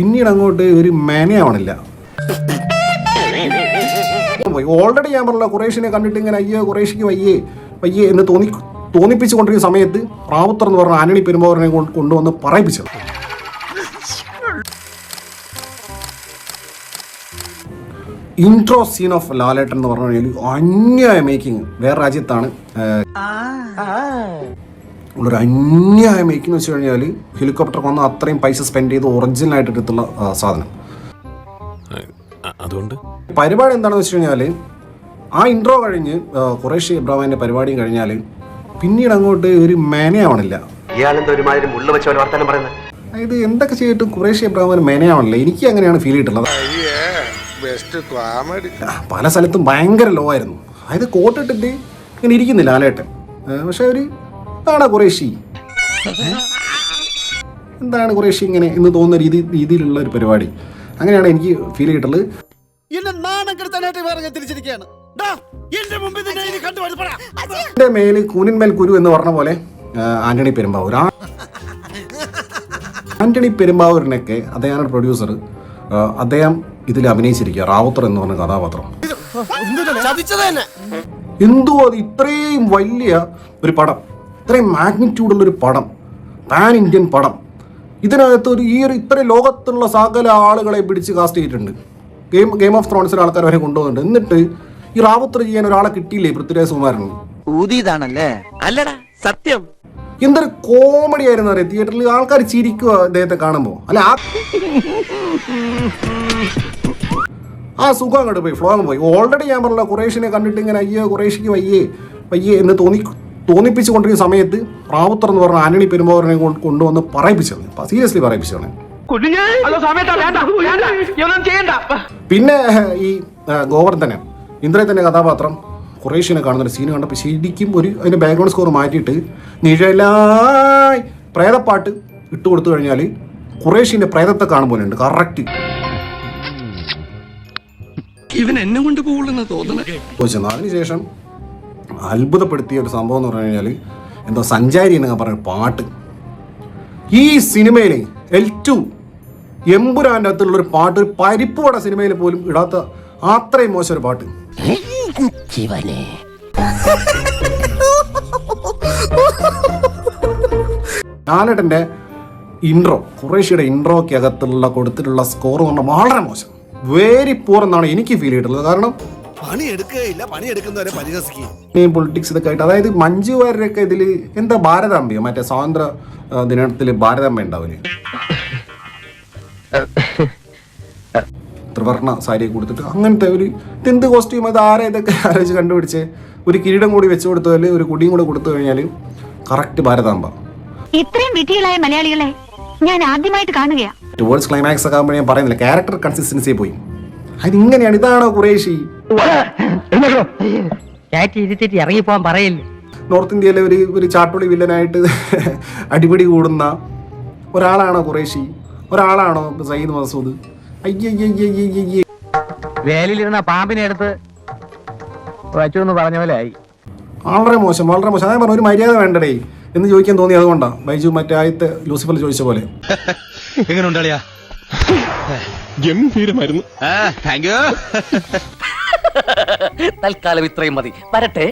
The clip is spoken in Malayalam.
പിന്നീട് അങ്ങോട്ട് ഒരു മെനയാവണില്ല. ഓൾറെഡി ഞാൻ പറഞ്ഞ ഖുറേഷിനെ കണ്ടിട്ട് ഇങ്ങനെ അയ്യോ ഖുറേഷിക്ക് വയ്യേ വയ്യേ എന്ന് തോന്നിപ്പിച്ചുകൊണ്ടിരിക്കുന്ന സമയത്ത് റാവുത്തർ എന്ന് പറഞ്ഞ ആന്റണി പെരുമ്പാവൂരിനെ കൊണ്ടുവന്ന് പറയിപ്പിച്ചത്. ഇൻട്രോ സീൻ ഓഫ് ലാലേട്ടൻ എന്ന് പറഞ്ഞു കഴിഞ്ഞാൽ അന്യായ മേക്കിംഗ്. വേറെ രാജ്യത്താണ് ഉള്ളൊരു അന്യായ മേക്കിംഗ് വെച്ച് കഴിഞ്ഞാൽ ഹെലികോപ്റ്റർ വന്ന് അത്രയും പൈസ സ്പെൻഡ് ചെയ്ത് ഒറിജിനൽ ആയിട്ട് എടുത്തുള്ള സാധനം. അതുകൊണ്ട് പരിപാടി എന്താണെന്ന് വെച്ച് കഴിഞ്ഞാൽ ആ ഇൻട്രോ കഴിഞ്ഞ് ഖുറേഷി ഇബ്രാഹിമിന്റെ പരിപാടിയും കഴിഞ്ഞാൽ പിന്നീട് അങ്ങോട്ട് ഒരു മെനയാവണില്ല. അതായത് എന്തൊക്കെ ചെയ്തിട്ടും ഖുറേഷി ഇബ്രാഹിമിന് മെനയാവണില്ല. എനിക്ക് അങ്ങനെയാണ് ഫീൽ ചെയ്തിട്ടുള്ളത്. പല സ്ഥലത്തും ഭയങ്കര ലോ ആയിരുന്നു. അതായത് കോട്ടിട്ടിട്ട് ഇങ്ങനെ ഇരിക്കുന്നില്ല ലാലേട്ടൻ. പക്ഷെ ഒരു എന്താണ് ഖുറേഷി, എന്താണ് ഖുറേഷി ഇങ്ങനെ എന്ന് തോന്നുന്ന രീതിയിലുള്ള ഒരു പരിപാടി. അങ്ങനെയാണ് എനിക്ക് ഫീൽ ചെയ്തിട്ടുള്ളത്. എന്റെ മേല് കൂനിന്മേൽ കുരു എന്ന് പറഞ്ഞ പോലെ ആന്റണി പെരുമ്പാവൂർ. ആന്റണി പെരുമ്പാവൂരിനൊക്കെ അദ്ദേഹമാണ് പ്രൊഡ്യൂസർ. അദ്ദേഹം ഇതിൽ അഭിനയിച്ചിരിക്കുക റാവുത്തർ എന്ന് പറഞ്ഞ കഥാപാത്രം. എന്തോ അത് ഇത്രയും വലിയ ഒരു പടം, ഇത്രയും മാഗ്നിറ്റ്യൂഡുള്ളൊരു പടം, പാൻ ഇന്ത്യൻ പടം, ഇതിനകത്ത് ഇത്രയും ലോകത്തുള്ള സകല ആളുകളെ പിടിച്ച് കാസ്റ്റ് ചെയ്തിട്ടുണ്ട്. ഗെയിം ഓഫ് ത്രോൺസിലെ ആൾക്കാർ വരെ കൊണ്ടുപോകുന്നുണ്ട്. എന്നിട്ട് ഈ റാവുത്തർ ചെയ്യാൻ ഒരാളെ കിട്ടിയില്ലേ പൃഥ്വിരാജ് കുമാരൻ. അല്ലടാ സത്യം. എന്തൊരു കോമഡി ആയിരുന്നു അറിയാം. തിയേറ്ററിൽ ആൾക്കാർ ചിരിക്കുക അദ്ദേഹത്തെ കാണുമ്പോൾ. അല്ല ആ സുഖം അങ്ങോട്ട് പോയി, ഫ്ലോ അങ്ങ് പോയി. ഓൾറെഡി ഞാൻ പറഞ്ഞ ഖുറേഷിനെ കണ്ടിട്ട് ഇങ്ങനെ അയ്യോ ഖുറേഷിക്ക് വയ്യേ വയ്യേ എന്ന് തോന്നിപ്പിച്ചുകൊണ്ടിരിക്കുന്ന സമയത്ത് റാവുത്തർ എന്ന് പറഞ്ഞ ആന്റണി പെരുമ്പാവൂരിനെ കൊണ്ടുവന്ന് പറയിപ്പിച്ചത്. സീരിയസ്ലി പറയിപ്പിച്ചതാണ്. പിന്നെ ഈ ഗോവർദ്ധനൻ ഇന്ദ്രത്തിന്റെ കഥാപാത്രം ഖുറേഷിനെ കാണുന്നൊരു സീന് കണ്ടപ്പോൾ ശരിക്കും അതിന്റെ ബാക്ക്ഗ്രൗണ്ട് സ്കോർ മാറ്റിയിട്ട് നിഴലായി പ്രേതപ്പാട്ട് ഇട്ട് കൊടുത്തു കഴിഞ്ഞാൽ ഖുറേഷിന്റെ പ്രേതത്തെ കാണുമ്പോലുണ്ട് കറക്റ്റ്. അതിനുശേഷം അത്ഭുതപ്പെടുത്തിയ ഒരു സംഭവം എന്ന് പറഞ്ഞു കഴിഞ്ഞാൽ എന്തോ സഞ്ചാരി എന്ന് പറയുന്ന പാട്ട്. ഈ സിനിമയിലെ L2 എമ്പുരാൻ്റെ അകത്തുള്ളൊരു പാട്ട്, ഒരു പരിപ്പുവട സിനിമയിൽ പോലും ഇടാത്ത അത്രയും മോശം ഒരു പാട്ട്. ലാലേട്ടൻ്റെ ഇൻട്രോ, ഖുറേഷിയുടെ ഇൻട്രോയ്ക്ക് അകത്തുള്ള കൊടുത്തിട്ടുള്ള സ്കോർ എന്ന് പറഞ്ഞാൽ വളരെ മോശം, വെരി പൂർ എന്നാണ് എനിക്ക് ഫീൽ ചെയ്തിട്ടുള്ളത്. കാരണം ഈ പൊളിറ്റിക്സ് ഇതൊക്കെ ആയിട്ട്, അതായത് മഞ്ജു വാര്യരൊക്കെ ഇതിൽ എന്താ ഭാരതാംബയോ മറ്റേ സ്വാതന്ത്ര്യ ദിനത്തിൽ ഭാരതാംബ ഉണ്ടാവില്ലേ, ത്രിവർണ്ണ സാരി കൊടുത്തിട്ട് അങ്ങനത്തെ ഒരു എന്ത് കോസ്റ്റ്യൂം, അത് ആരെ ഇതൊക്കെ ആലോചിച്ച് കണ്ടുപിടിച്ച് ഒരു കിരീടം കൂടി വെച്ചു കൊടുത്താൽ ഒരു കുടിയും കൂടെ കൊടുത്തു കഴിഞ്ഞാൽ കറക്റ്റ് ഭാരതാംബ. ഇത്രയും വിധികളായ മലയാളികളെ ഞാൻ ആദ്യമായിട്ട് കാണുകയാണ്. ടുവേർഡ്സ് ക്ലൈമാക്സ് ഒക്കെ ആകുമ്പോൾ ഞാൻ പറയുന്നില്ല, ക്യാരക്ടർ കൺസിസ്റ്റൻസി പോയി. അതിങ്ങനെയാണ്. ഇതാണോ ഖുറേഷി? ഇറങ്ങിപ്പോവാൻ പറയില്ല. നോർത്ത് ഇന്ത്യയിലെ ഒരു ചാട്ടുളി വില്ലനായിട്ട് അടിപിടി കൂടുന്ന ഒരാളാണോ ഖുറേഷി? ഒരാളാണോ സയ്യിദ് മസൂദ്? അയ്യയ്യയ്യയ്യയ്യേ, വേലിലിരുന്ന പാമ്പിനെ എടുത്ത് വച്ചു എന്ന് പറഞ്ഞ പോലെ ആയി. വളരെ മോശം, വളരെ മോശം. അതായത് പറഞ്ഞു ഒരു മര്യാദ വേണ്ടടേ എന്ന് ചോദിക്കാൻ തോന്നി. അതുകൊണ്ടാണ് ബൈജു മറ്റേ ആദ്യത്തെ ലൂസിഫറിൽ ചോദിച്ച പോലെ. ഗംഭീരമായിരുന്നു. തൽക്കാലം ഇത്രയും മതി. വരട്ടെ.